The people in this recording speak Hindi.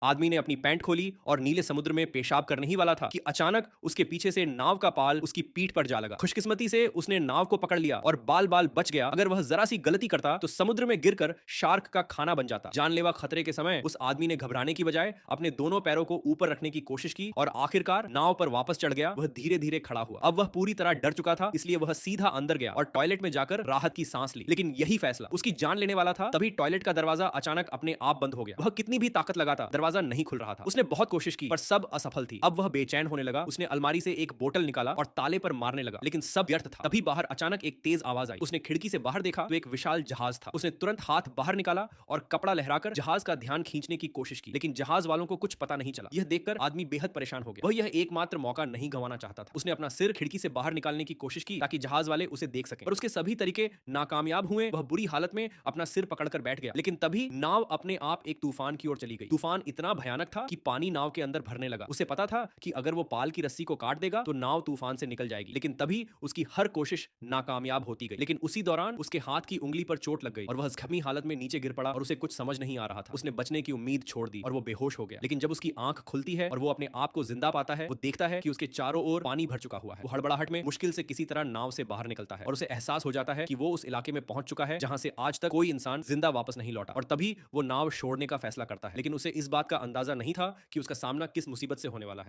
आदमी ने अपनी पैंट खोली और नीले समुद्र में पेशाब करने ही वाला था कि अचानक उसके पीछे से नाव का पाल उसकी पीठ पर जा लगा। खुशकिस्मती से उसने नाव को पकड़ लिया और बाल बाल बच गया। अगर वह जरा सी गलती करता तो समुद्र में गिरकर शार्क का खाना बन जाता। जानलेवा खतरे के समय उस आदमी ने घबराने की बजाय अपने दोनों पैरों को ऊपर रखने की कोशिश की और आखिरकार नाव पर वापस चढ़ गया। वह धीरे धीरे खड़ा हुआ। अब वह पूरी तरह डर चुका था, इसलिए वह सीधा अंदर गया और टॉयलेट में जाकर राहत की सांस ली। लेकिन यही फैसला उसकी जान लेने वाला था। तभी टॉयलेट का दरवाजा अचानक अपने आप बंद हो गया। वह कितनी भी ताकत लगाता, दरवाजा नहीं खुल रहा था। उसने बहुत कोशिश की पर सब असफल थी। अब वह बेचैन होने लगा। उसने अलमारी से एक बोतल निकाला और ताले पर मारने लगा, लेकिन सब व्यर्थ था। तभी बाहर अचानक एक तेज आवाज आई। उसने खिड़की से बाहर देखा तो एक विशाल जहाज था। उसने तुरंत हाथ बाहर निकाला और कपड़ा लहराकर जहाज का ध्यान खींचने की कोशिश की, लेकिन जहाज वालों को कुछ पता नहीं चला। यह देखकर आदमी बेहद परेशान हो गया। वह यह एकमात्र मौका नहीं गंवाना चाहता था। उसने अपना सिर खिड़की से बाहर निकालने की कोशिश की ताकि जहाज वाले उसे देख सकें, पर उसके सभी तरीके नाकामयाब हुए। वह बुरी हालत में अपना सिर पकड़कर बैठ गया। लेकिन तभी नाव अपने आप एक तूफान की ओर चली गई। तूफान इतना भयानक था कि पानी नाव के अंदर भरने लगा। उसे पता था कि अगर वो पाल की रस्सी को काट देगा तो नाव तूफान से निकल जाएगी, लेकिन तभी उसकी हर कोशिश नाकामयाब होती गई। लेकिन उसी दौरान उसके हाथ की उंगली पर चोट लग गई और वह जख्मी हालत में नीचे गिर पड़ा और उसे कुछ समझ नहीं आ रहा था। उसने बचने की उम्मीद छोड़ दी और वो बेहोश हो गया। लेकिन जब उसकी आंख खुलती है और वो अपने आप को जिंदा पाता है, वो देखता है कि उसके चारों ओर पानी भर चुका हुआ है। वो हड़बड़ाहट में मुश्किल से किसी तरह नाव से बाहर निकलता है और उसे एहसास हो जाता है कि वो उस इलाके में पहुंच चुका है जहां से आज तक कोई इंसान जिंदा वापस नहीं लौटा। और तभी वो नाव छोड़ने का फैसला करता है, लेकिन उसे इस बात का अंदाजा नहीं था कि उसका सामना किस मुसीबत से होने वाला है।